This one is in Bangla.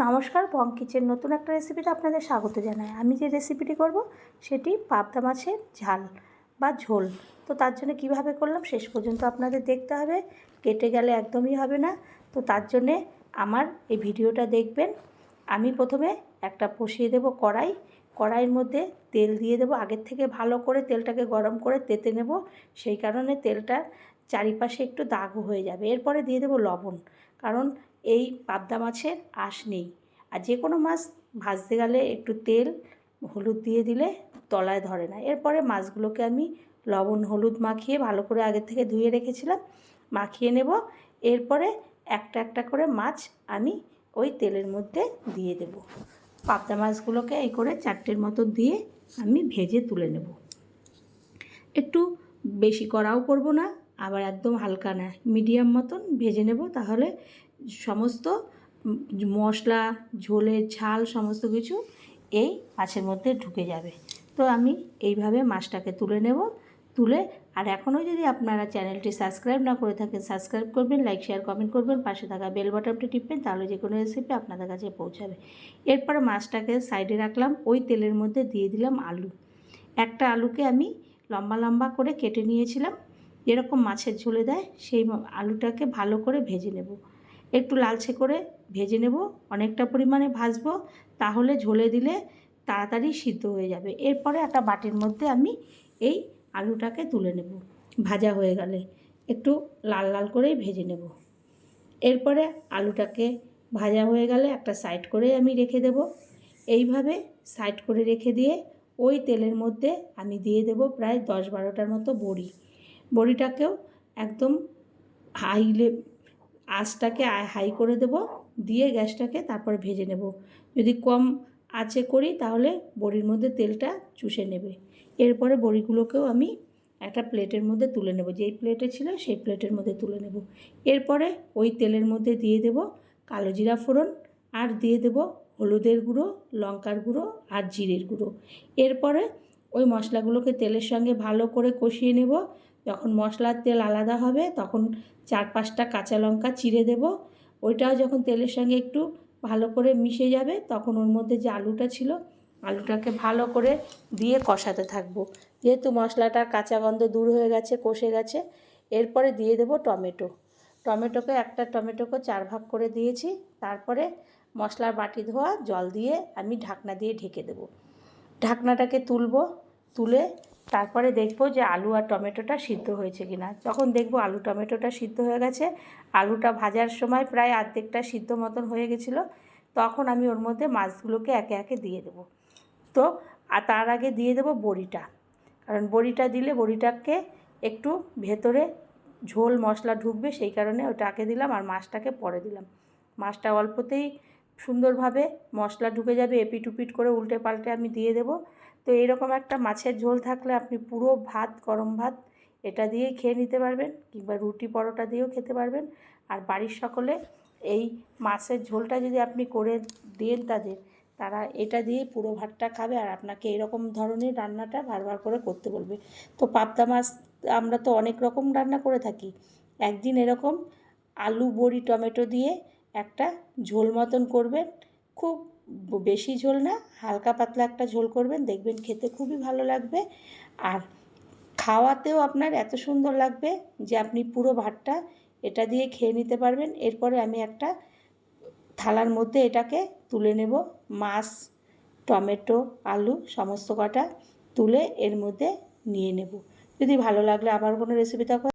নমস্কার, বং কিচেন নতুন একটা রেসিপিতে আপনাদের স্বাগত জানাই। আমি যে রেসিপিটি করব সেটি পাবদা মাছের ঝাল বা ঝোল। তো তার জন্য কীভাবে করলাম শেষ পর্যন্ত আপনাদের দেখতে হবে, কেটে গেলে একদমই হবে না। তো তার জন্যে আমার এই ভিডিওটা দেখবেন। আমি প্রথমে একটা বসিয়ে দেব কড়াইয়ের মধ্যে তেল দিয়ে দেব। আগের থেকে ভালো করে তেলটাকে গরম করে তেতে নেব, সেই কারণে তেলটার চারিপাশে একটু দাগ হয়ে যাবে। এরপরে দিয়ে দেব লবণ, কারণ এই পাবদা মাছের আঁশ নেই। আর যে কোনো মাছ ভাজতে গেলে একটু তেল হলুদ দিয়ে দিলে তলায় ধরে না। এরপরে মাছগুলোকে আমি লবণ হলুদ মাখিয়ে ভালো করে আগের থেকে ধুয়ে রেখেছিলাম, মাখিয়ে নেব। এরপরে একটা একটা করে মাছ আমি ওই তেলের মধ্যে দিয়ে দেব। পাবদা মাছগুলোকে এই করে চারটের মতো দিয়ে আমি ভেজে তুলে নেব। একটু বেশি কড়াও করব না, আবার একদম হালকা না, মিডিয়াম মতন ভেজে নেব। তাহলে সমস্ত মশলা, ঝোলের ঝাল সমস্ত কিছু এই মাছের মধ্যে ঢুকে যাবে। তো আমি এইভাবে মাছটাকে তুলে নেব। তুলে আর এখনও যদি আপনারা চ্যানেলটি সাবস্ক্রাইব না করে থাকেন, সাবস্ক্রাইব করবেন, লাইক শেয়ার কমেন্ট করবেন, পাশে থাকা বেল বাটনটি টিপবেন, তাহলে যে কোনো রেসিপি আপনাদের কাছে পৌঁছাবে। এরপরে মাছটাকে সাইডে রাখলাম, ওই তেলের মধ্যে দিয়ে দিলাম আলু। একটা আলুকে আমি লম্বা লম্বা করে কেটে নিয়েছিলাম, যেরকম মাছের ঝোলে দেয় সেই আলুটাকে ভালো করে ভেজে নেব। একটু লালচে করে ভেজে নেব, অনেকটা পরিমাণে ভাজবো, তাহলে ঝোলে দিলে তাড়াতাড়ি সিদ্ধ হয়ে যাবে। এরপরে একটা বাটির মধ্যে আমি এই আলুটাকে তুলে নেব। ভাজা হয়ে গেলে একটু লাল লাল করেই ভেজে নেব। এরপরে আলুটাকে ভাজা হয়ে গেলে একটা সাইড করে আমি রেখে দেব। এইভাবে সাইড করে রেখে দিয়ে ওই তেলের মধ্যে আমি দিয়ে দেব প্রায় 10-12টার মতো বড়ি। বড়িটাকেও একদম আঁচটাকে হাই করে দেব, দিয়ে গ্যাসটাকে তারপরে ভেজে নেব। যদি কম আঁচে করি তাহলে বড়ির মধ্যে তেলটা চুষে নেবে। এরপরে বড়িগুলোকেও আমি একটা প্লেটের মধ্যে তুলে নেব, যেই প্লেটে ছিল সেই প্লেটের মধ্যে তুলে নেব। এরপরে ওই তেলের মধ্যে দিয়ে দেব কালো জিরা ফোড়ন, আর দিয়ে দেব হলুদের গুঁড়ো, লঙ্কার গুঁড়ো আর জিরের গুঁড়ো। এরপরে ওই মশলাগুলোকে তেলের সঙ্গে ভালো করে কষিয়ে নেব। যখন মশলার তেল আলাদা হবে তখন 4-5টা কাঁচা লঙ্কা চিড়ে দেব। ওইটাও যখন তেলের সঙ্গে একটু ভালো করে মিশে যাবে তখন ওর মধ্যে যে আলুটা ছিল আলুটাকে ভালো করে দিয়ে কষাতে থাকবো। যেহেতু মশলাটার কাঁচা গন্ধ দূর হয়ে গেছে, কষে গেছে, এরপরে দিয়ে দেব একটা টমেটোকে 4 ভাগ করে দিয়েছি। তারপরে মশলার বাটি ধোয়া জল দিয়ে আমি ঢাকনা দিয়ে ঢেকে দেব। ঢাকনাটাকে তুলে তারপরে দেখব যে আলু আর টমেটোটা সিদ্ধ হয়েছে কিনা। যখন দেখব আলু টমেটোটা সিদ্ধ হয়ে গেছে, আলুটা ভাজার সময় প্রায় অর্ধেকটা সিদ্ধ মতন হয়ে গেছিলো, তখন আমি ওর মধ্যে মাছগুলোকে একে একে দিয়ে দেব। তো আর তার আগে দিয়ে দেব বড়িটা, কারণ বড়িটা দিলে বড়িটাকে একটু ভেতরে ঝোল মশলা ঢুকবে, সেই কারণে ওটা আগে দিলাম, আর মাছটাকে পরে দিলাম। মাছটা অল্পতেই সুন্দরভাবে মশলা ঢুকে যাবে, এপিট উপিট করে উল্টে পাল্টে আমি দিয়ে দেব। তো এইরকম একটা মাছের ঝোল থাকলে আপনি পুরো ভাত, গরম ভাত এটা দিয়েই খেয়ে নিতে পারবেন, কিংবা রুটি পরোটা দিয়েও খেতে পারবেন। আর বাড়ির সকলে এই মাছের ঝোলটা যদি আপনি করে দেন তারা এটা দিয়েই পুরো ভাতটা খাবে, আর আপনাকে এরকম ধরনের রান্নাটা বারবার করে করতে বলবে। তো পাবদা মাছ আমরা তো অনেক রকম রান্না করে থাকি, একদিন এরকম আলু বড়ি টমেটো দিয়ে একটা ঝোল মতন করবেন। খুব বেশি ঝোল না, হালকা পাতলা একটা ঝোল করবেন, দেখবেন খেতে খুবই ভালো লাগবে। আর খাওয়াতেও আপনার এত সুন্দর লাগবে যে আপনি পুরো ভাতটা এটা দিয়ে খেয়ে নিতে পারবেন। এরপরে আমি একটা থালার মধ্যে এটাকে তুলে নেব। মাছ, টমেটো, আলু সমস্ত কটা তুলে এর মধ্যে নিয়ে নেব। যদি ভালো লাগলে আবার কোনো রেসিপি